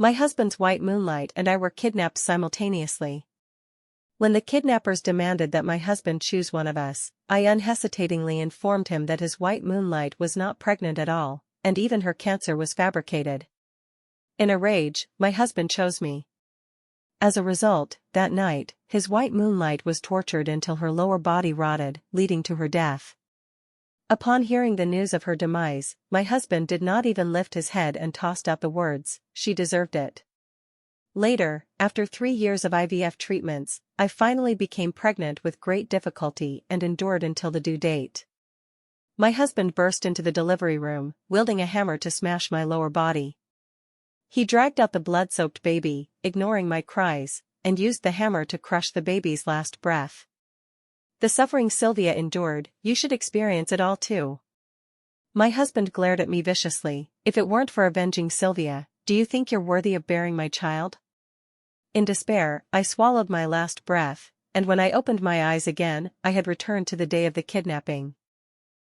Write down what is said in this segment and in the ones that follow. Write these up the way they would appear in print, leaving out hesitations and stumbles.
My husband's white moonlight and I were kidnapped simultaneously. When the kidnappers demanded that my husband choose one of us, I unhesitatingly informed him that his white moonlight was not pregnant at all, and even her cancer was fabricated. In a rage, my husband chose me. As a result, that night, his white moonlight was tortured until her lower body rotted, leading to her death. Upon hearing the news of her demise, my husband did not even lift his head and tossed out the words, "She deserved it." Later, after 3 years of IVF treatments, I finally became pregnant with great difficulty and endured until the due date. My husband burst into the delivery room, wielding a hammer to smash my lower body. He dragged out the blood-soaked baby, ignoring my cries, and used the hammer to crush the baby's last breath. The suffering Sylvia endured, you should experience it all too. My husband glared at me viciously. If it weren't for avenging Sylvia, do you think you're worthy of bearing my child? In despair, I swallowed my last breath, and when I opened my eyes again, I had returned to the day of the kidnapping.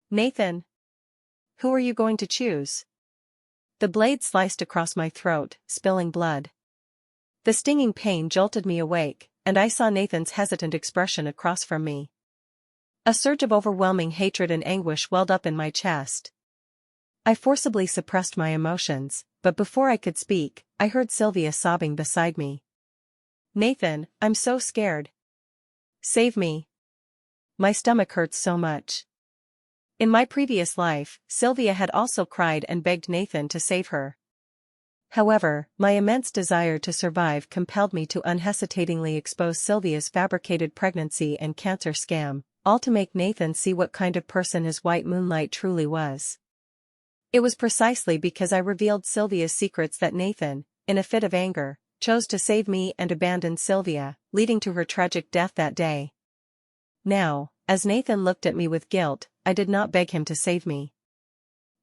Nathan. Who are you going to choose? The blade sliced across my throat, spilling blood. The stinging pain jolted me awake, and I saw Nathan's hesitant expression across from me. A surge of overwhelming hatred and anguish welled up in my chest. I forcibly suppressed my emotions, but before I could speak, I heard Sylvia sobbing beside me. Nathan, I'm so scared. Save me. My stomach hurts so much. In my previous life, Sylvia had also cried and begged Nathan to save her. However, my immense desire to survive compelled me to unhesitatingly expose Sylvia's fabricated pregnancy and cancer scam, all to make Nathan see what kind of person his white moonlight truly was. It was precisely because I revealed Sylvia's secrets that Nathan, in a fit of anger, chose to save me and abandon Sylvia, leading to her tragic death that day. Now, as Nathan looked at me with guilt, I did not beg him to save me.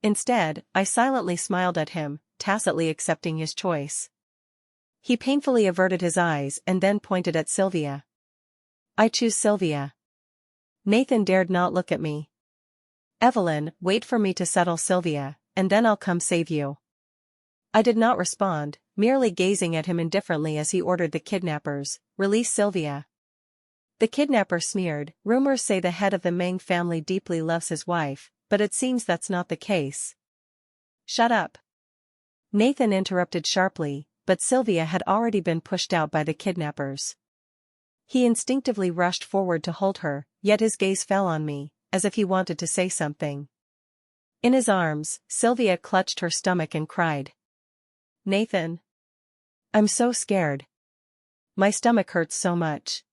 Instead, I silently smiled at him, tacitly accepting his choice. He painfully averted his eyes and then pointed at Sylvia. I choose Sylvia. Nathan dared not look at me. Evelyn, wait for me to settle Sylvia, and then I'll come save you. I did not respond, merely gazing at him indifferently as he ordered the kidnappers, release Sylvia. The kidnapper sneered, rumors say the head of the Meng family deeply loves his wife, but it seems that's not the case. Shut up. Nathan interrupted sharply, but Sylvia had already been pushed out by the kidnappers. He instinctively rushed forward to hold her, yet his gaze fell on me, as if he wanted to say something. In his arms, Sylvia clutched her stomach and cried. Nathan. I'm so scared. My stomach hurts so much.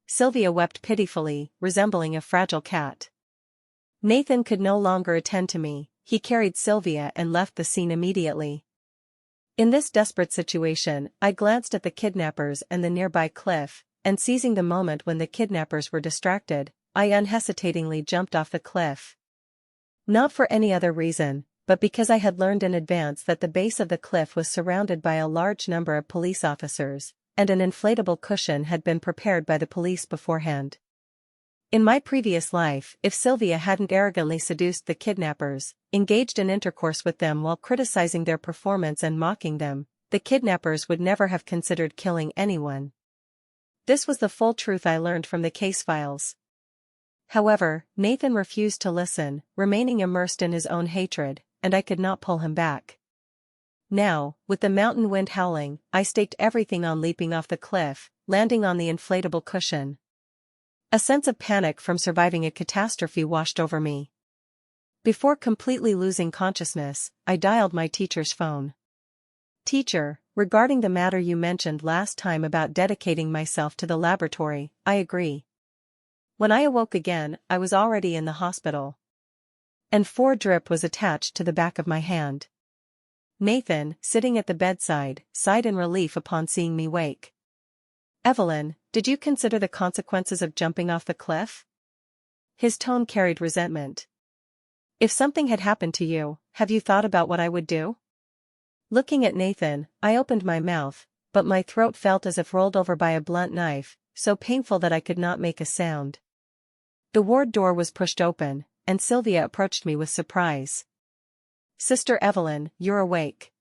Sylvia wept pitifully, resembling a fragile cat. Nathan could no longer attend to me, he carried Sylvia and left the scene immediately. In this desperate situation, I glanced at the kidnappers and the nearby cliff, and seizing the moment when the kidnappers were distracted, I unhesitatingly jumped off the cliff. Not for any other reason, but because I had learned in advance that the base of the cliff was surrounded by a large number of police officers, and an inflatable cushion had been prepared by the police beforehand. In my previous life, if Sylvia hadn't arrogantly seduced the kidnappers, engaged in intercourse with them while criticizing their performance and mocking them, the kidnappers would never have considered killing anyone. This was the full truth I learned from the case files. However, Nathan refused to listen, remaining immersed in his own hatred, and I could not pull him back. Now, with the mountain wind howling, I staked everything on leaping off the cliff, landing on the inflatable cushion. A sense of panic from surviving a catastrophe washed over me. Before completely losing consciousness, I dialed my teacher's phone. Teacher, regarding the matter you mentioned last time about dedicating myself to the laboratory, I agree. When I awoke again, I was already in the hospital. And 4 drip was attached to the back of my hand. Nathan, sitting at the bedside, sighed in relief upon seeing me wake. Evelyn, did you consider the consequences of jumping off the cliff? His tone carried resentment. If something had happened to you, have you thought about what I would do? Looking at Nathan, I opened my mouth, but my throat felt as if rolled over by a blunt knife, so painful that I could not make a sound. The ward door was pushed open, and Sylvia approached me with surprise. Sister Evelyn, you're awake.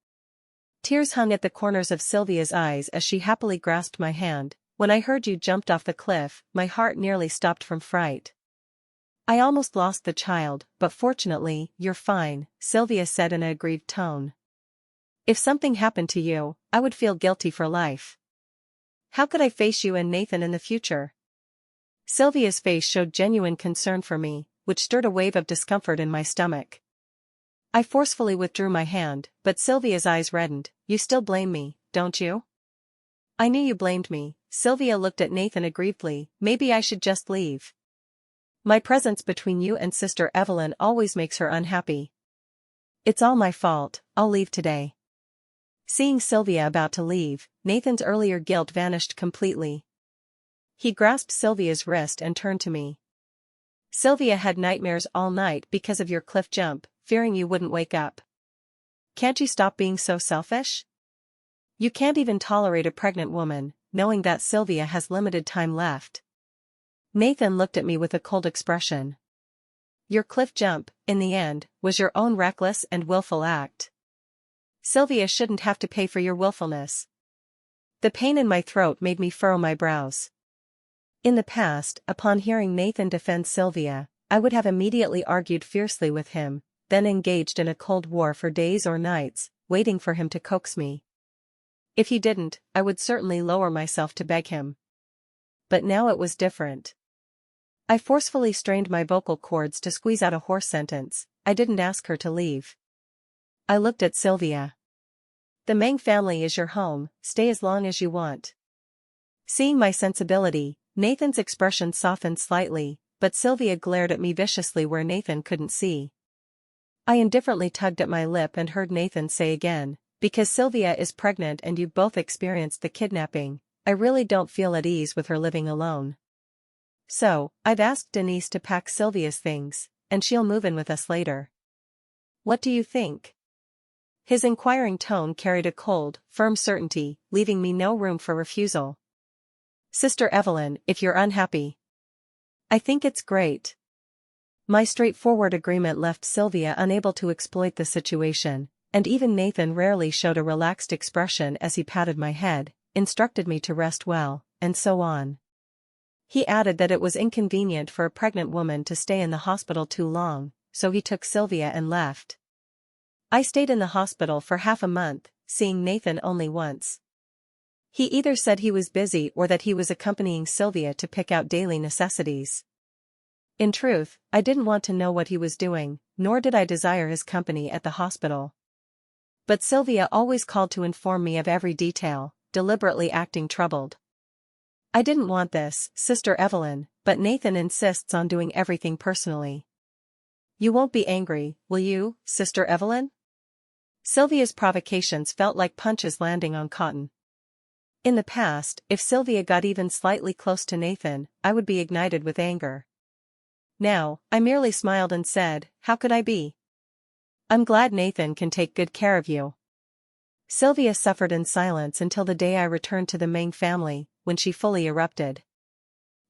Tears hung at the corners of Sylvia's eyes as she happily grasped my hand. When I heard you jumped off the cliff, my heart nearly stopped from fright. I almost lost the child, but fortunately, you're fine, Sylvia said in a aggrieved tone. If something happened to you, I would feel guilty for life. How could I face you and Nathan in the future? Sylvia's face showed genuine concern for me, which stirred a wave of discomfort in my stomach. I forcefully withdrew my hand, but Sylvia's eyes reddened. You still blame me, don't you? I knew you blamed me. Sylvia looked at Nathan aggrievedly. Maybe I should just leave. My presence between you and Sister Evelyn always makes her unhappy. It's all my fault. I'll leave today. Seeing Sylvia about to leave, Nathan's earlier guilt vanished completely. He grasped Sylvia's wrist and turned to me. Sylvia had nightmares all night because of your cliff jump, fearing you wouldn't wake up. Can't you stop being so selfish? You can't even tolerate a pregnant woman, knowing that Sylvia has limited time left. Nathan looked at me with a cold expression. Your cliff jump, in the end, was your own reckless and willful act. Sylvia shouldn't have to pay for your willfulness. The pain in my throat made me furrow my brows. In the past, upon hearing Nathan defend Sylvia, I would have immediately argued fiercely with him, then engaged in a cold war for days or nights, waiting for him to coax me. If he didn't, I would certainly lower myself to beg him. But now it was different. I forcefully strained my vocal cords to squeeze out a hoarse sentence. I didn't ask her to leave. I looked at Sylvia. The Meng family is your home, stay as long as you want. Seeing my sensibility, Nathan's expression softened slightly, but Sylvia glared at me viciously where Nathan couldn't see. I indifferently tugged at my lip and heard Nathan say again, because Sylvia is pregnant and you've both experienced the kidnapping, I really don't feel at ease with her living alone. So, I've asked Denise to pack Sylvia's things, and she'll move in with us later. What do you think? His inquiring tone carried a cold, firm certainty, leaving me no room for refusal. Sister Evelyn, if you're unhappy. I think it's great. My straightforward agreement left Sylvia unable to exploit the situation, and even Nathan rarely showed a relaxed expression as he patted my head, instructed me to rest well, and so on. He added that it was inconvenient for a pregnant woman to stay in the hospital too long, so he took Sylvia and left. I stayed in the hospital for half a month, seeing Nathan only once. He either said he was busy or that he was accompanying Sylvia to pick out daily necessities. In truth, I didn't want to know what he was doing, nor did I desire his company at the hospital. But Sylvia always called to inform me of every detail, deliberately acting troubled. I didn't want this, Sister Evelyn, but Nathan insists on doing everything personally. You won't be angry, will you, Sister Evelyn? Sylvia's provocations felt like punches landing on cotton. In the past, if Sylvia got even slightly close to Nathan, I would be ignited with anger. Now, I merely smiled and said, how could I be? I'm glad Nathan can take good care of you. Sylvia suffered in silence until the day I returned to the Meng family, when she fully erupted.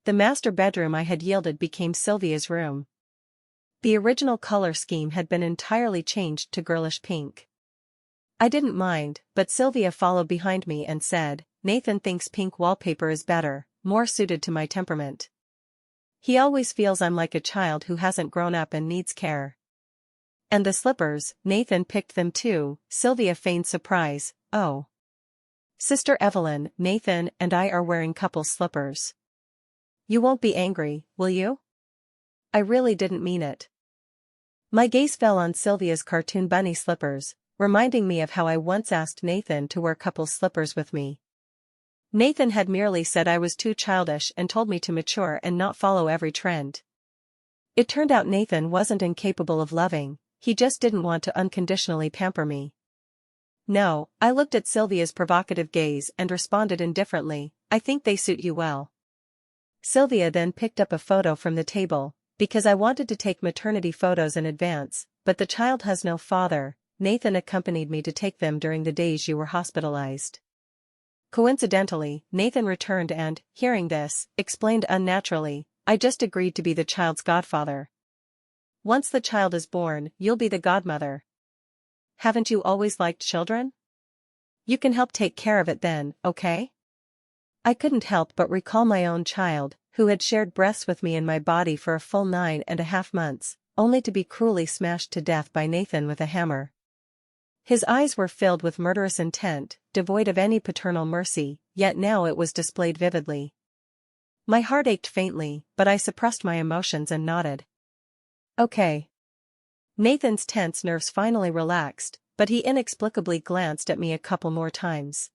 The master bedroom I had yielded became Sylvia's room. The original color scheme had been entirely changed to girlish pink. I didn't mind, but Sylvia followed behind me and said, Nathan thinks pink wallpaper is better, more suited to my temperament. He always feels I'm like a child who hasn't grown up and needs care. And the slippers, Nathan picked them too, Sylvia feigned surprise. Oh. Sister Evelyn, Nathan and I are wearing couple slippers. You won't be angry, will you? I really didn't mean it. My gaze fell on Sylvia's cartoon bunny slippers, reminding me of how I once asked Nathan to wear couple slippers with me. Nathan had merely said I was too childish and told me to mature and not follow every trend. It turned out Nathan wasn't incapable of loving, he just didn't want to unconditionally pamper me. No, I looked at Sylvia's provocative gaze and responded indifferently, I think they suit you well. Sylvia then picked up a photo from the table, because I wanted to take maternity photos in advance, but the child has no father. Nathan accompanied me to take them during the days you were hospitalized. Coincidentally, Nathan returned and, hearing this, explained unnaturally, I just agreed to be the child's godfather. Once the child is born, you'll be the godmother. Haven't you always liked children? You can help take care of it then, okay? I couldn't help but recall my own child, who had shared breaths with me in my body for a full 9.5 months, only to be cruelly smashed to death by Nathan with a hammer. His eyes were filled with murderous intent, devoid of any paternal mercy, yet now it was displayed vividly. My heart ached faintly, but I suppressed my emotions and nodded. Okay. Nathan's tense nerves finally relaxed, but he inexplicably glanced at me a couple more times.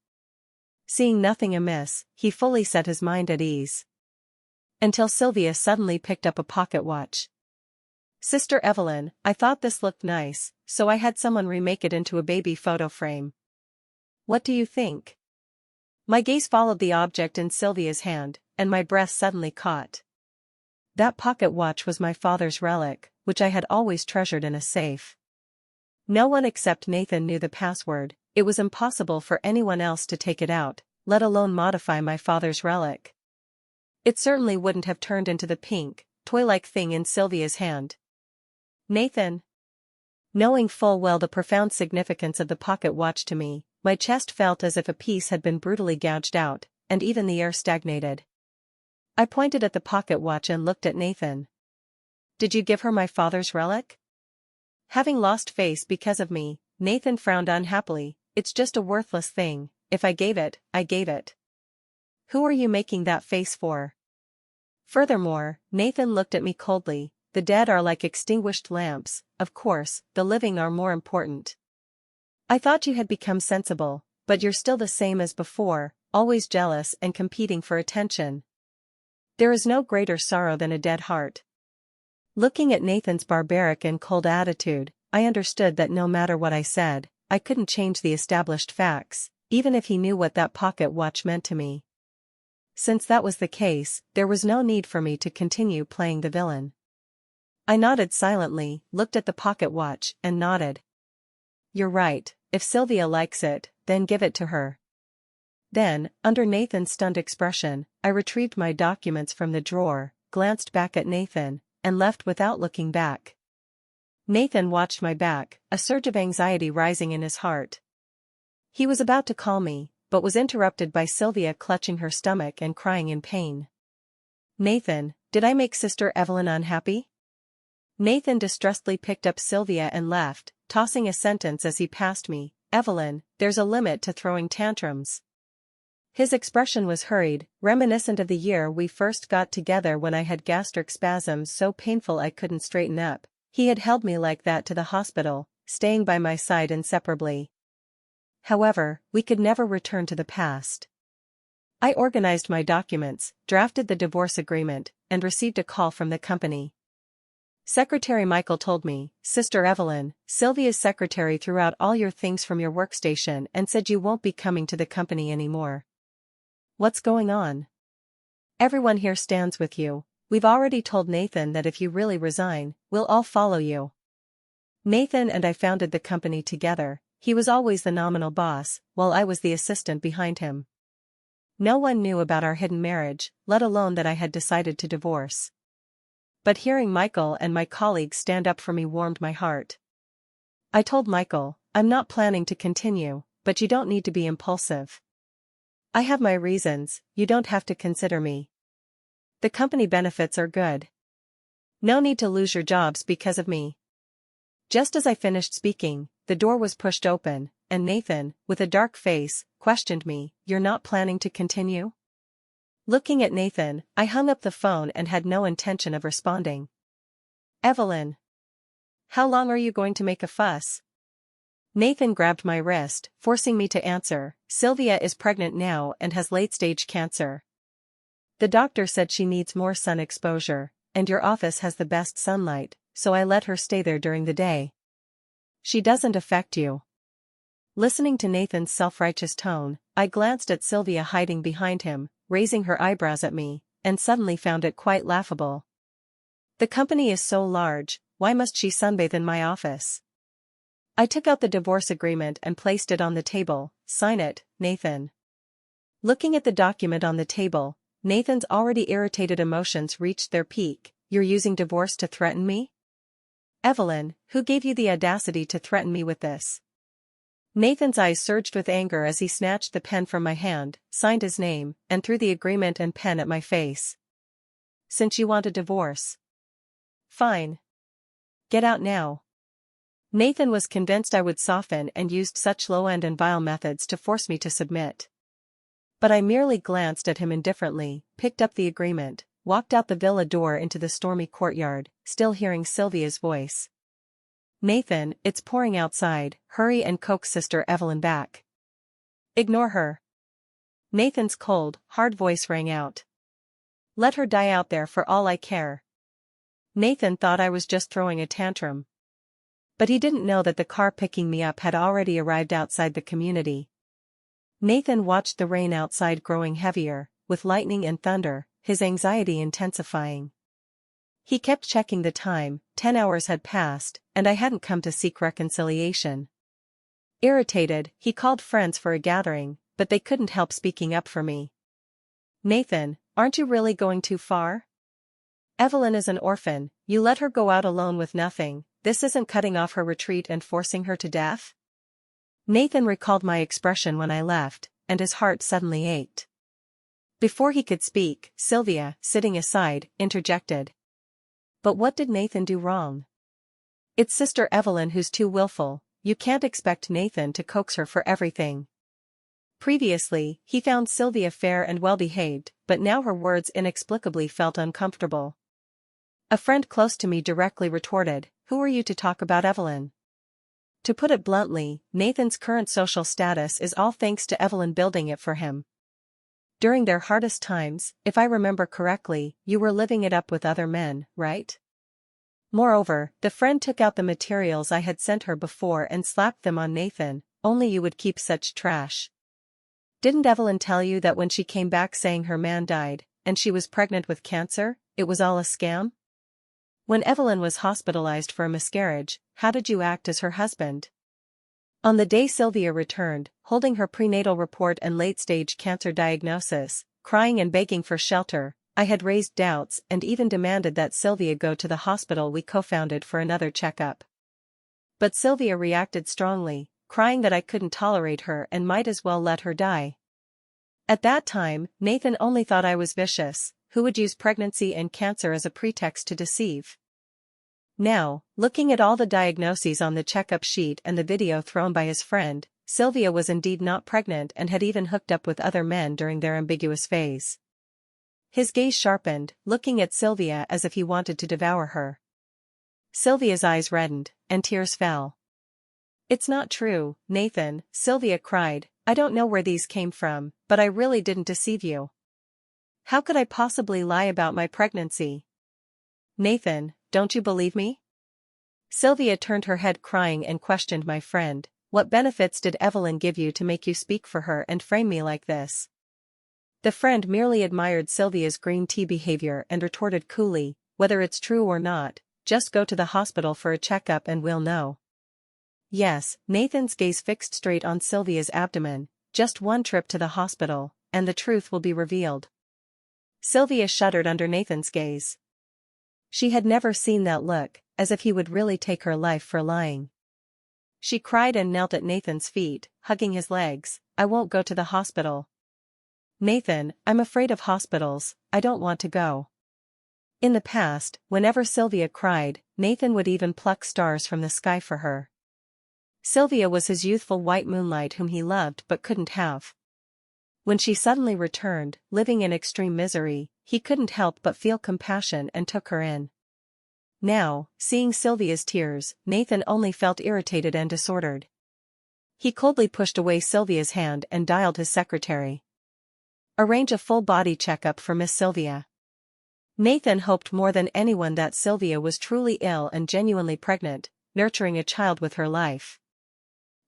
Seeing nothing amiss, he fully set his mind at ease. Until Sylvia suddenly picked up a pocket watch. Sister Evelyn, I thought this looked nice, so I had someone remake it into a baby photo frame. What do you think? My gaze followed the object in Sylvia's hand, and my breath suddenly caught. That pocket watch was my father's relic, which I had always treasured in a safe. No one except Nathan knew the password. It was impossible for anyone else to take it out, let alone modify my father's relic. It certainly wouldn't have turned into the pink, toy-like thing in Sylvia's hand. Nathan. Knowing full well the profound significance of the pocket watch to me, my chest felt as if a piece had been brutally gouged out, and even the air stagnated. I pointed at the pocket watch and looked at Nathan. Did you give her my father's relic? Having lost face because of me, Nathan frowned unhappily. It's just a worthless thing. If I gave it, I gave it. Who are you making that face for? Furthermore, Nathan looked at me coldly. The dead are like extinguished lamps, of course, the living are more important. I thought you had become sensible, but you're still the same as before, always jealous and competing for attention. There is no greater sorrow than a dead heart. Looking at Nathan's barbaric and cold attitude, I understood that no matter what I said, I couldn't change the established facts, even if he knew what that pocket watch meant to me. Since that was the case, there was no need for me to continue playing the villain. I nodded silently, looked at the pocket watch, and nodded. You're right, if Sylvia likes it, then give it to her. Then, under Nathan's stunned expression, I retrieved my documents from the drawer, glanced back at Nathan, and left without looking back. Nathan watched my back, a surge of anxiety rising in his heart. He was about to call me, but was interrupted by Sylvia clutching her stomach and crying in pain. Nathan, did I make Sister Evelyn unhappy? Nathan distressedly picked up Sylvia and left, tossing a sentence as he passed me. Evelyn, there's a limit to throwing tantrums. His expression was hurried, reminiscent of the year we first got together when I had gastric spasms so painful I couldn't straighten up. He had held me like that to the hospital, staying by my side inseparably. However, we could never return to the past. I organized my documents, drafted the divorce agreement, and received a call from the company. Secretary Michael told me, Sister Evelyn, Sylvia's secretary threw out all your things from your workstation and said you won't be coming to the company anymore. What's going on? Everyone here stands with you. We've already told Nathan that if you really resign, we'll all follow you. Nathan and I founded the company together. He was always the nominal boss, while I was the assistant behind him. No one knew about our hidden marriage, let alone that I had decided to divorce. But hearing Michael and my colleagues stand up for me warmed my heart. I told Michael, I'm not planning to continue, but you don't need to be impulsive. I have my reasons, you don't have to consider me. The company benefits are good. No need to lose your jobs because of me. Just as I finished speaking, the door was pushed open, and Nathan, with a dark face, questioned me, You're not planning to continue? Looking at Nathan, I hung up the phone and had no intention of responding. Evelyn. How long are you going to make a fuss? Nathan grabbed my wrist, forcing me to answer. Sylvia is pregnant now and has late-stage cancer. The doctor said she needs more sun exposure, and your office has the best sunlight, so I let her stay there during the day. She doesn't affect you. Listening to Nathan's self-righteous tone, I glanced at Sylvia hiding behind him, raising her eyebrows at me, and suddenly found it quite laughable. The company is so large, why must she sunbathe in my office? I took out the divorce agreement and placed it on the table. Sign it, Nathan. Looking at the document on the table, Nathan's already irritated emotions reached their peak. You're using divorce to threaten me? Evelyn, who gave you the audacity to threaten me with this? Nathan's eyes surged with anger as he snatched the pen from my hand, signed his name, and threw the agreement and pen at my face. Since you want a divorce. Fine. Get out now. Nathan was convinced I would soften and used such low-end and vile methods to force me to submit. But I merely glanced at him indifferently, picked up the agreement, walked out the villa door into the stormy courtyard, still hearing Sylvia's voice. Nathan, it's pouring outside, hurry and coax Sister Evelyn back. Ignore her. Nathan's cold, hard voice rang out. Let her die out there for all I care. Nathan thought I was just throwing a tantrum. But he didn't know that the car picking me up had already arrived outside the community. Nathan watched the rain outside growing heavier, with lightning and thunder, his anxiety intensifying. He kept checking the time, 10 hours had passed, and I hadn't come to seek reconciliation. Irritated, he called friends for a gathering, but they couldn't help speaking up for me. Nathan, aren't you really going too far? Evelyn is an orphan, you let her go out alone with nothing, this isn't cutting off her retreat and forcing her to death? Nathan recalled my expression when I left, and his heart suddenly ached. Before he could speak, Sylvia, sitting aside, interjected. But what did Nathan do wrong? It's Sister Evelyn who's too willful, you can't expect Nathan to coax her for everything. Previously, he found Sylvia fair and well-behaved, but now her words inexplicably felt uncomfortable. A friend close to me directly retorted, who are you to talk about Evelyn? To put it bluntly, Nathan's current social status is all thanks to Evelyn building it for him. During their hardest times, if I remember correctly, you were living it up with other men, right? Moreover, the friend took out the materials I had sent her before and slapped them on Nathan, only you would keep such trash. Didn't Evelyn tell you that when she came back saying her man died, and she was pregnant with cancer, it was all a scam? When Evelyn was hospitalized for a miscarriage, how did you act as her husband? On the day Sylvia returned, holding her prenatal report and late-stage cancer diagnosis, crying and begging for shelter, I had raised doubts and even demanded that Sylvia go to the hospital we co-founded for another checkup. But Sylvia reacted strongly, crying that I couldn't tolerate her and might as well let her die. At that time, Nathan only thought I was vicious, who would use pregnancy and cancer as a pretext to deceive. Now, looking at all the diagnoses on the checkup sheet and the video thrown by his friend, Sylvia was indeed not pregnant and had even hooked up with other men during their ambiguous phase. His gaze sharpened, looking at Sylvia as if he wanted to devour her. Sylvia's eyes reddened, and tears fell. It's not true, Nathan, Sylvia cried, I don't know where these came from, but I really didn't deceive you. How could I possibly lie about my pregnancy? Nathan, don't you believe me? Sylvia turned her head crying and questioned my friend, what benefits did Evelyn give you to make you speak for her and frame me like this? The friend merely admired Sylvia's green tea behavior and retorted coolly, whether it's true or not, just go to the hospital for a checkup and we'll know. Yes, Nathan's gaze fixed straight on Sylvia's abdomen, just one trip to the hospital, and the truth will be revealed. Sylvia shuddered under Nathan's gaze. She had never seen that look, as if he would really take her life for lying. She cried and knelt at Nathan's feet, hugging his legs, I won't go to the hospital. Nathan, I'm afraid of hospitals, I don't want to go. In the past, whenever Sylvia cried, Nathan would even pluck stars from the sky for her. Sylvia was his youthful white moonlight whom he loved but couldn't have. When she suddenly returned, living in extreme misery, he couldn't help but feel compassion and took her in. Now, seeing Sylvia's tears, Nathan only felt irritated and disordered. He coldly pushed away Sylvia's hand and dialed his secretary. Arrange a full-body checkup for Miss Sylvia. Nathan hoped more than anyone that Sylvia was truly ill and genuinely pregnant, nurturing a child with her life.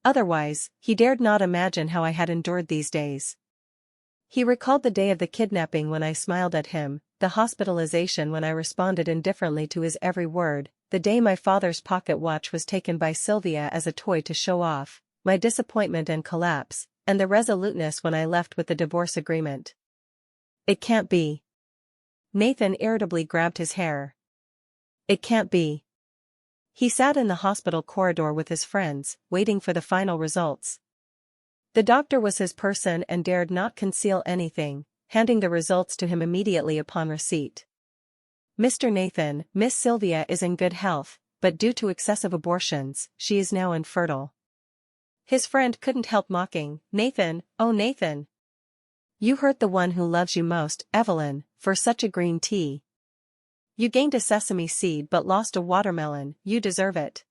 Otherwise, he dared not imagine how I had endured these days. He recalled the day of the kidnapping when I smiled at him, the hospitalization when I responded indifferently to his every word, the day my father's pocket watch was taken by Sylvia as a toy to show off, my disappointment and collapse, and the resoluteness when I left with the divorce agreement. It can't be. Nathan irritably grabbed his hair. It can't be. He sat in the hospital corridor with his friends, waiting for the final results. The doctor was his person and dared not conceal anything, handing the results to him immediately upon receipt. Mr. Nathan, Miss Sylvia is in good health, but due to excessive abortions, she is now infertile. His friend couldn't help mocking, Nathan, oh Nathan. You hurt the one who loves you most, Evelyn, for such a green tea. You gained a sesame seed but lost a watermelon, you deserve it.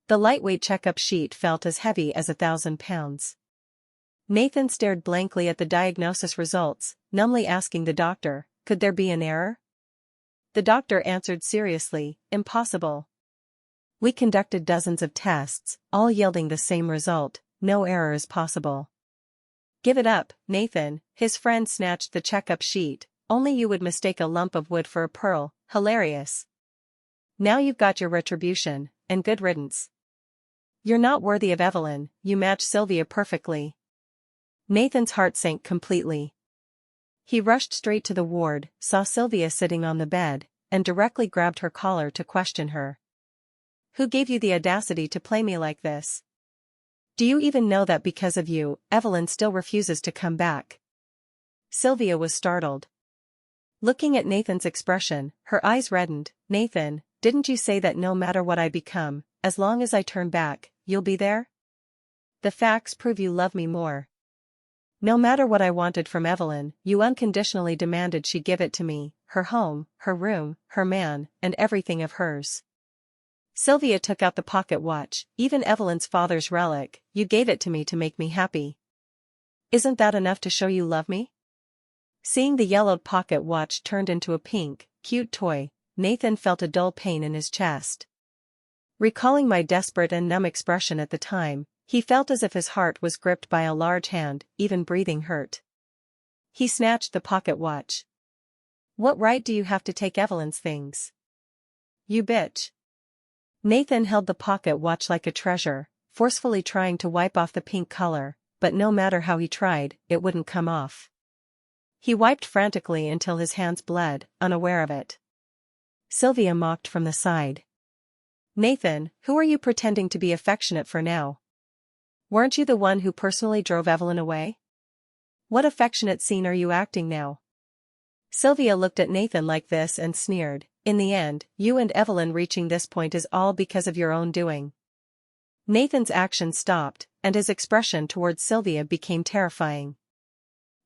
The lightweight checkup sheet felt as heavy as 1,000 pounds. Nathan stared blankly at the diagnosis results, numbly asking the doctor, could there be an error? The doctor answered seriously, impossible. We conducted dozens of tests, all yielding the same result, no error is possible. Give it up, Nathan, his friend snatched the checkup sheet, only you would mistake a lump of wood for a pearl, hilarious. Now you've got your retribution, and good riddance. You're not worthy of Evelyn, you match Sylvia perfectly. Nathan's heart sank completely. He rushed straight to the ward, saw Sylvia sitting on the bed, and directly grabbed her collar to question her. Who gave you the audacity to play me like this? Do you even know that because of you, Evelyn still refuses to come back? Sylvia was startled. Looking at Nathan's expression, her eyes reddened. Nathan, didn't you say that no matter what I become, as long as I turn back, you'll be there? The facts prove you love me more. No matter what I wanted from Evelyn, you unconditionally demanded she give it to me, her home, her room, her man, and everything of hers. Sylvia took out the pocket watch, even Evelyn's father's relic, you gave it to me to make me happy. Isn't that enough to show you love me? Seeing the yellowed pocket watch turned into a pink, cute toy, Nathan felt a dull pain in his chest. Recalling my desperate and numb expression at the time, he felt as if his heart was gripped by a large hand, even breathing hurt. He snatched the pocket watch. What right do you have to take Evelyn's things? You bitch. Nathan held the pocket watch like a treasure, forcefully trying to wipe off the pink color, but no matter how he tried, it wouldn't come off. He wiped frantically until his hands bled, unaware of it. Sylvia mocked from the side. Nathan, who are you pretending to be affectionate for now? Weren't you the one who personally drove Evelyn away? What affectionate scene are you acting now? Sylvia looked at Nathan like this and sneered, in the end, you and Evelyn reaching this point is all because of your own doing. Nathan's action stopped, and his expression towards Sylvia became terrifying.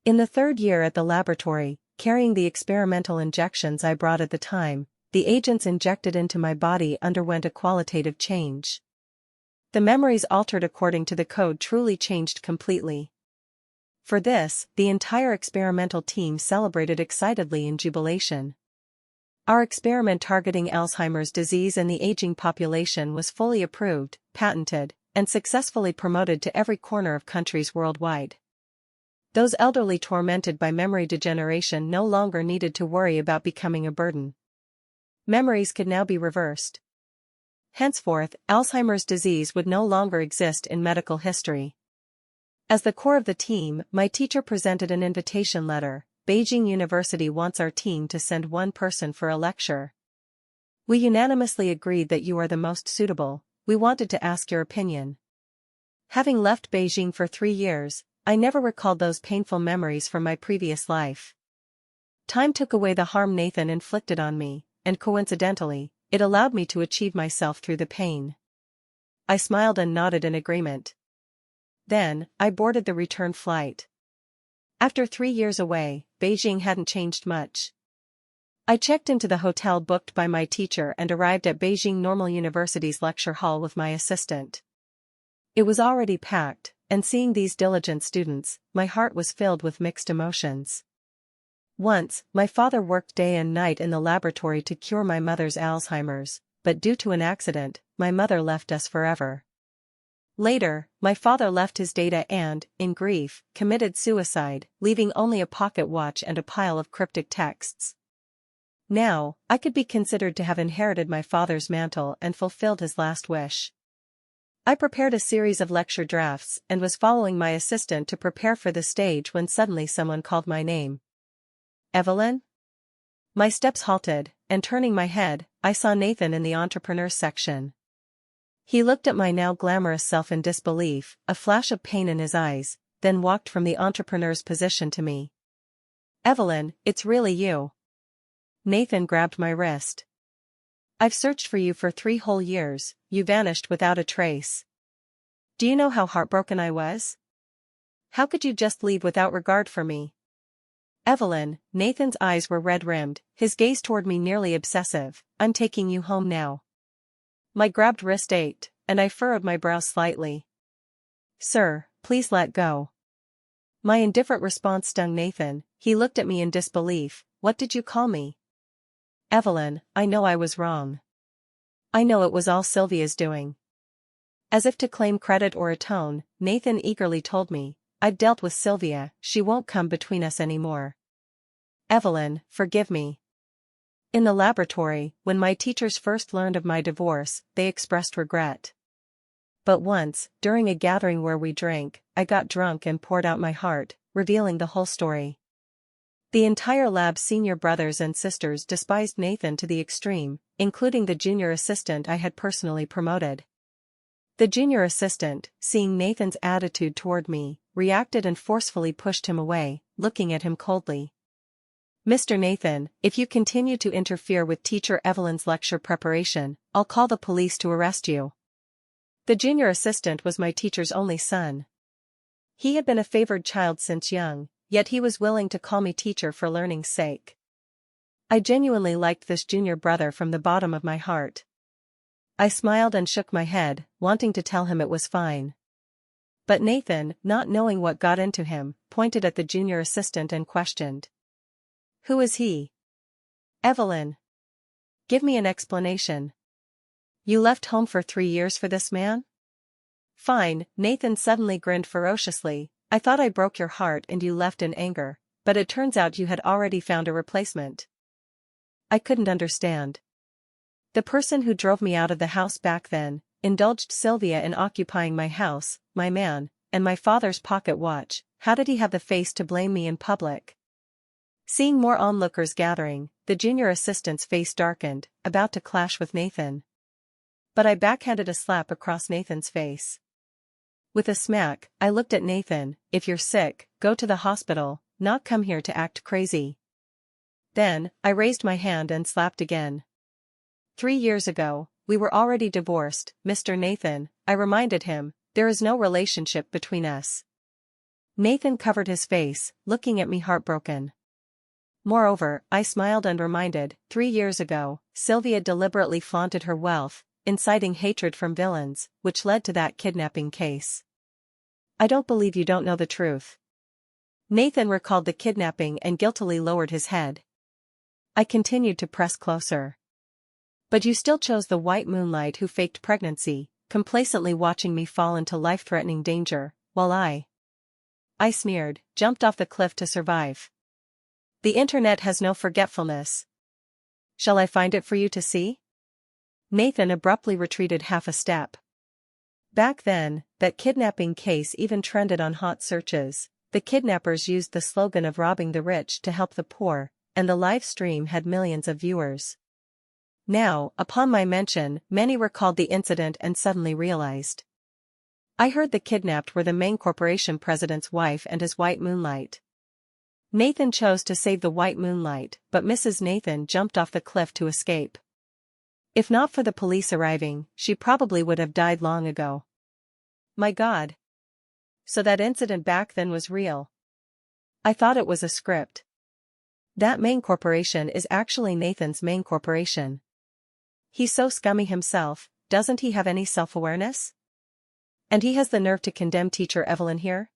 In the 3rd year at the laboratory, carrying the experimental injections I brought at the time, the agents injected into my body underwent a qualitative change. The memories altered according to the code truly changed completely. For this, the entire experimental team celebrated excitedly in jubilation. Our experiment targeting Alzheimer's disease and the aging population was fully approved, patented, and successfully promoted to every corner of countries worldwide. Those elderly tormented by memory degeneration no longer needed to worry about becoming a burden. Memories could now be reversed. Henceforth, Alzheimer's disease would no longer exist in medical history. As the core of the team, my teacher presented an invitation letter. Beijing University wants our team to send one person for a lecture. We unanimously agreed that you are the most suitable. We wanted to ask your opinion. Having left Beijing for 3 years, I never recalled those painful memories from my previous life. Time took away the harm Nathan inflicted on me, and coincidentally, it allowed me to achieve myself through the pain. I smiled and nodded in agreement. Then, I boarded the return flight. After 3 years away, Beijing hadn't changed much. I checked into the hotel booked by my teacher and arrived at Beijing Normal University's lecture hall with my assistant. It was already packed, and seeing these diligent students, my heart was filled with mixed emotions. Once, my father worked day and night in the laboratory to cure my mother's Alzheimer's, but due to an accident, my mother left us forever. Later, my father left his data and, in grief, committed suicide, leaving only a pocket watch and a pile of cryptic texts. Now, I could be considered to have inherited my father's mantle and fulfilled his last wish. I prepared a series of lecture drafts and was following my assistant to prepare for the stage when suddenly someone called my name. Evelyn? My steps halted, and turning my head, I saw Nathan in the entrepreneurs section. He looked at my now glamorous self in disbelief, a flash of pain in his eyes, then walked from the entrepreneur's position to me. "Evelyn, it's really you." Nathan grabbed my wrist. "I've searched for you for 3 whole years, you vanished without a trace. Do you know how heartbroken I was? How could you just leave without regard for me?" "Evelyn," Nathan's eyes were red-rimmed, his gaze toward me nearly obsessive, "I'm taking you home now." My grabbed wrist ached, and I furrowed my brow slightly. "Sir, please let go." My indifferent response stung Nathan. He looked at me in disbelief. "What did you call me?" "Evelyn, I know I was wrong. I know it was all Sylvia's doing." As if to claim credit or atone, Nathan eagerly told me, "I've dealt with Sylvia, she won't come between us anymore." "Evelyn, forgive me." In the laboratory, when my teachers first learned of my divorce, they expressed regret. But once, during a gathering where we drank, I got drunk and poured out my heart, revealing the whole story. The entire lab's senior brothers and sisters despised Nathan to the extreme, including the junior assistant I had personally promoted. The junior assistant, seeing Nathan's attitude toward me, reacted and forcefully pushed him away, looking at him coldly. "Mr. Nathan, if you continue to interfere with Teacher Evelyn's lecture preparation, I'll call the police to arrest you." The junior assistant was my teacher's only son. He had been a favored child since young, yet he was willing to call me teacher for learning's sake. I genuinely liked this junior brother from the bottom of my heart. I smiled and shook my head, wanting to tell him it was fine. But Nathan, not knowing what got into him, pointed at the junior assistant and questioned. "Who is he?" "Evelyn. Give me an explanation." "You left home for 3 years for this man?" "Fine," Nathan suddenly grinned ferociously. "I thought I broke your heart and you left in anger, but it turns out you had already found a replacement." I couldn't understand. The person who drove me out of the house back then, indulged Sylvia in occupying my house, my man, and my father's pocket watch. How did he have the face to blame me in public? Seeing more onlookers gathering, the junior assistant's face darkened, about to clash with Nathan. But I backhanded a slap across Nathan's face. With a smack, I looked at Nathan. "If you're sick, go to the hospital, not come here to act crazy." Then, I raised my hand and slapped again. 3 years ago, we were already divorced, Mr. Nathan, I reminded him, there is no relationship between us. Nathan covered his face, looking at me heartbroken. Moreover, I smiled and reminded, 3 years ago, Sylvia deliberately flaunted her wealth, inciting hatred from villains, which led to that kidnapping case. I don't believe you don't know the truth. Nathan recalled the kidnapping and guiltily lowered his head. I continued to press closer. But you still chose the white moonlight who faked pregnancy, complacently watching me fall into life-threatening danger, while I sneered, jumped off the cliff to survive. The internet has no forgetfulness. Shall I find it for you to see? Nathan abruptly retreated half a step. Back then, that kidnapping case even trended on hot searches. The kidnappers used the slogan of robbing the rich to help the poor, and the live stream had millions of viewers. Now, upon my mention, many recalled the incident and suddenly realized. I heard the kidnapped were the main corporation president's wife and his white moonlight. Nathan chose to save the white moonlight, but Mrs. Nathan jumped off the cliff to escape. If not for the police arriving, she probably would have died long ago. My God. So that incident back then was real. I thought it was a script. That main corporation is actually Nathan's main corporation. He's so scummy himself, doesn't he have any self-awareness? And he has the nerve to condemn Teacher Evelyn here?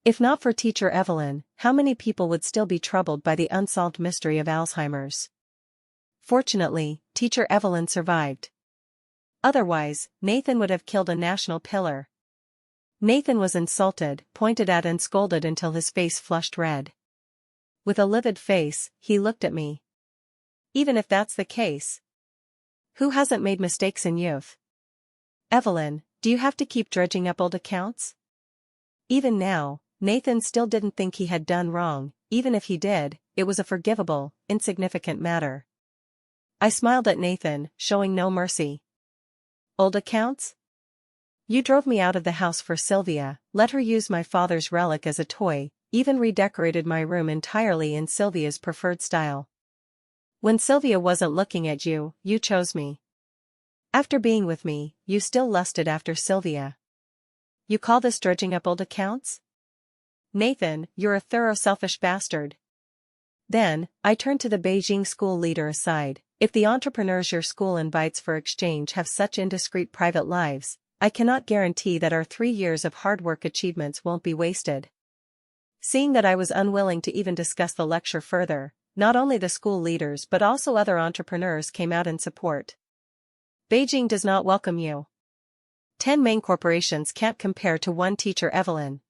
If not for Teacher Evelyn, how many people would still be troubled by the unsolved mystery of Alzheimer's? Fortunately, Teacher Evelyn survived. Otherwise, Nathan would have killed a national pillar. Nathan was insulted, pointed at and scolded until his face flushed red. With a livid face, he looked at me. Even if that's the case, who hasn't made mistakes in youth? Evelyn, do you have to keep dredging up old accounts? Even now, Nathan still didn't think he had done wrong. Even if he did, it was a forgivable, insignificant matter. I smiled at Nathan, showing no mercy. Old accounts? You drove me out of the house for Sylvia, let her use my father's relic as a toy, even redecorated my room entirely in Sylvia's preferred style. When Sylvia wasn't looking at you, you chose me. After being with me, you still lusted after Sylvia. You call this dredging up old accounts? Nathan, you're a thorough selfish bastard. Then, I turned to the Beijing school leader aside. If the entrepreneurs your school invites for exchange have such indiscreet private lives, I cannot guarantee that our 3 years of hard work achievements won't be wasted. Seeing that I was unwilling to even discuss the lecture further, not only the school leaders but also other entrepreneurs came out in support. Beijing does not welcome you. 10 main corporations can't compare to one teacher, Evelyn.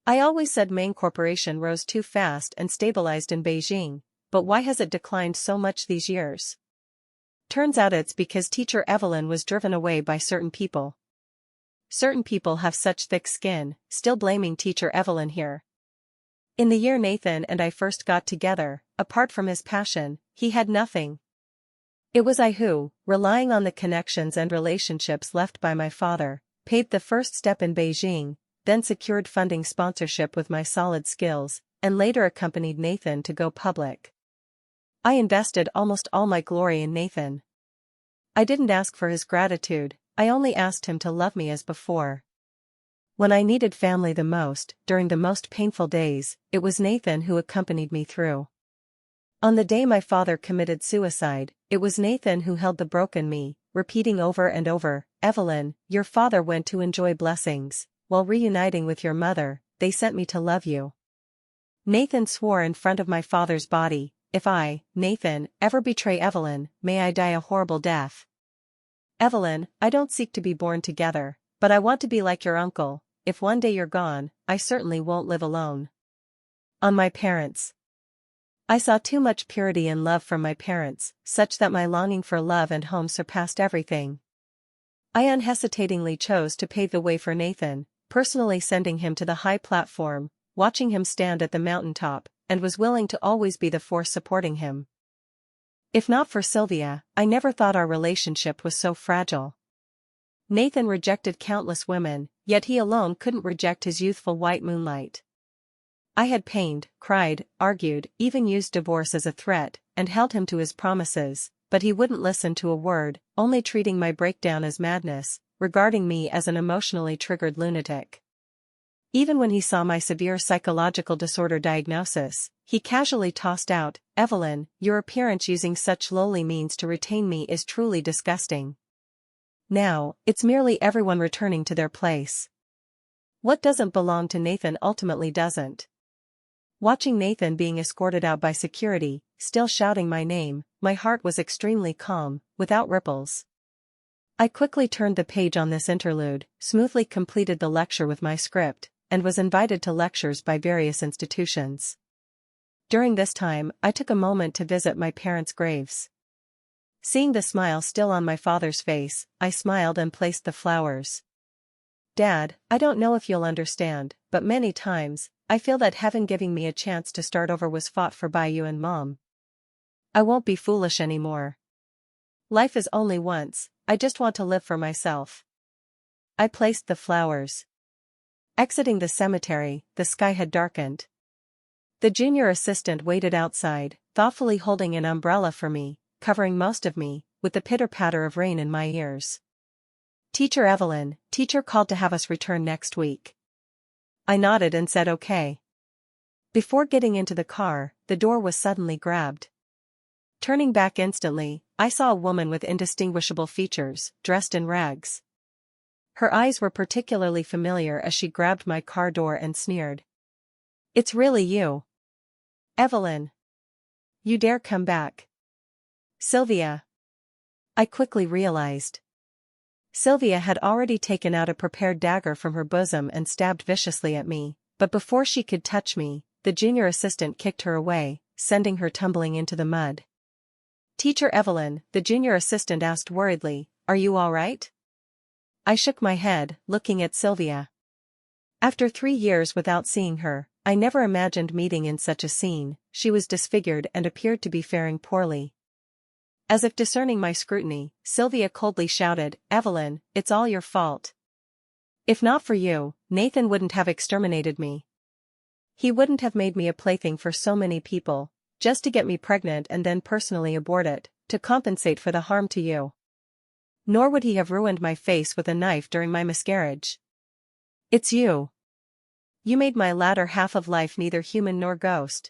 I always said main corporation rose too fast and stabilized in Beijing, but why has it declined so much these years? Turns out it's because teacher Evelyn was driven away by certain people. Certain people have such thick skin, still blaming teacher Evelyn here. In the year Nathan and I first got together, apart from his passion, he had nothing. It was I who, relying on the connections and relationships left by my father, paved the first step in Beijing, then secured funding sponsorship with my solid skills, and later accompanied Nathan to go public. I invested almost all my glory in Nathan. I didn't ask for his gratitude, I only asked him to love me as before. When I needed family the most, during the most painful days, it was Nathan who accompanied me through. On the day my father committed suicide, it was Nathan who held the broken me, repeating over and over, Evelyn, your father went to enjoy blessings, while reuniting with your mother, they sent me to love you. Nathan swore in front of my father's body, if I, Nathan, ever betray Evelyn, may I die a horrible death. Evelyn, I don't seek to be born together, but I want to be like your uncle. If one day you're gone, I certainly won't live alone. On my parents. I saw too much purity and love from my parents, such that my longing for love and home surpassed everything. I unhesitatingly chose to pave the way for Nathan, personally sending him to the high platform, watching him stand at the mountaintop, and was willing to always be the force supporting him. If not for Sylvia, I never thought our relationship was so fragile. Nathan rejected countless women, yet he alone couldn't reject his youthful white moonlight. I had pained, cried, argued, even used divorce as a threat, and held him to his promises, but he wouldn't listen to a word, only treating my breakdown as madness, regarding me as an emotionally triggered lunatic. Even when he saw my severe psychological disorder diagnosis, he casually tossed out, Evelyn, your appearance using such lowly means to retain me is truly disgusting. Now, it's merely everyone returning to their place. What doesn't belong to Nathan ultimately doesn't. Watching Nathan being escorted out by security, still shouting my name, my heart was extremely calm, without ripples. I quickly turned the page on this interlude, smoothly completed the lecture with my script, and was invited to lectures by various institutions. During this time, I took a moment to visit my parents' graves. Seeing the smile still on my father's face, I smiled and placed the flowers. Dad, I don't know if you'll understand, but many times, I feel that heaven giving me a chance to start over was fought for by you and Mom. I won't be foolish anymore. Life is only once, I just want to live for myself. I placed the flowers. Exiting the cemetery, the sky had darkened. The junior assistant waited outside, thoughtfully holding an umbrella for me, covering most of me, with the pitter-patter of rain in my ears. Teacher Evelyn, teacher called to have us return next week. I nodded and said okay. Before getting into the car, the door was suddenly grabbed. Turning back instantly, I saw a woman with indistinguishable features, dressed in rags. Her eyes were particularly familiar as she grabbed my car door and sneered. It's really you. Evelyn. You dare come back. Sylvia. I quickly realized. Sylvia had already taken out a prepared dagger from her bosom and stabbed viciously at me, but before she could touch me, the junior assistant kicked her away, sending her tumbling into the mud. Teacher Evelyn, the junior assistant asked worriedly, are you all right? I shook my head, looking at Sylvia. After 3 years without seeing her, I never imagined meeting in such a scene. She was disfigured and appeared to be faring poorly. As if discerning my scrutiny, Sylvia coldly shouted, "Evelyn, it's all your fault. If not for you, Nathan wouldn't have exterminated me. He wouldn't have made me a plaything for so many people, just to get me pregnant and then personally abort it, to compensate for the harm to you. Nor would he have ruined my face with a knife during my miscarriage. It's you. You made my latter half of life neither human nor ghost.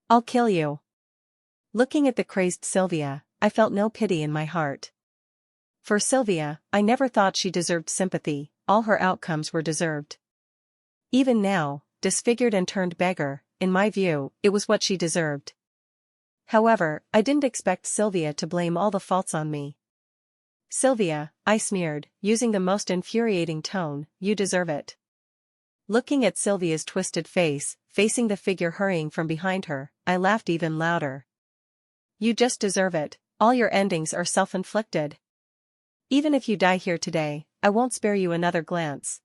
I'll kill you." Looking at the crazed Sylvia, I felt no pity in my heart. For Sylvia, I never thought she deserved sympathy, all her outcomes were deserved. Even now, disfigured and turned beggar, in my view, it was what she deserved. However, I didn't expect Sylvia to blame all the faults on me. "Sylvia," I sneered, using the most infuriating tone, "you deserve it." Looking at Sylvia's twisted face, facing the figure hurrying from behind her, I laughed even louder. "You just deserve it, all your endings are self-inflicted. Even if you die here today, I won't spare you another glance."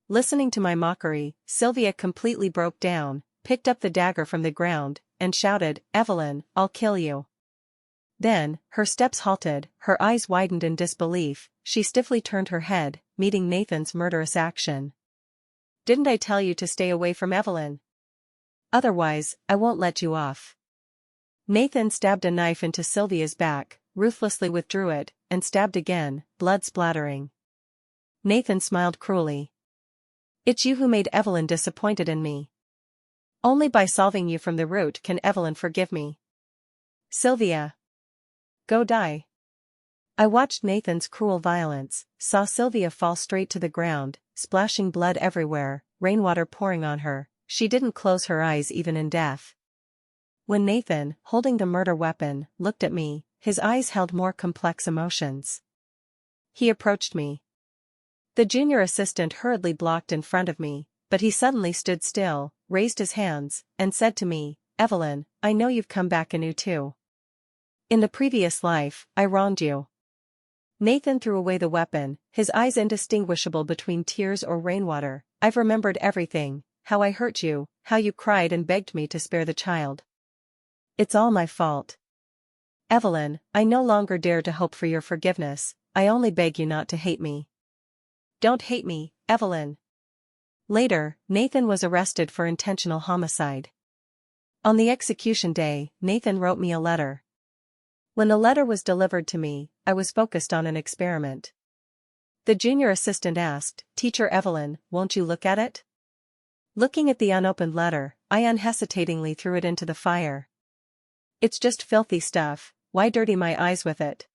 Listening to my mockery, Sylvia completely broke down, picked up the dagger from the ground, and shouted, "Evelyn, I'll kill you." Then, her steps halted, her eyes widened in disbelief, she stiffly turned her head, meeting Nathan's murderous action. "Didn't I tell you to stay away from Evelyn? Otherwise, I won't let you off." Nathan stabbed a knife into Sylvia's back, ruthlessly withdrew it, and stabbed again, blood splattering. Nathan smiled cruelly. "It's you who made Evelyn disappointed in me. Only by solving you from the root can Evelyn forgive me. Sylvia, go die." I watched Nathan's cruel violence, saw Sylvia fall straight to the ground, splashing blood everywhere, rainwater pouring on her. She didn't close her eyes even in death. When Nathan, holding the murder weapon, looked at me, his eyes held more complex emotions. He approached me. The junior assistant hurriedly blocked in front of me, but he suddenly stood still, raised his hands, and said to me, "Evelyn, I know you've come back anew too. In the previous life, I wronged you." Nathan threw away the weapon, his eyes indistinguishable between tears or rainwater. "I've remembered everything, how I hurt you, how you cried and begged me to spare the child. It's all my fault. Evelyn, I no longer dare to hope for your forgiveness, I only beg you not to hate me. Don't hate me, Evelyn." Later, Nathan was arrested for intentional homicide. On the execution day, Nathan wrote me a letter. When the letter was delivered to me, I was focused on an experiment. The junior assistant asked, "Teacher Evelyn, won't you look at it?" Looking at the unopened letter, I unhesitatingly threw it into the fire. "It's just filthy stuff, why dirty my eyes with it?"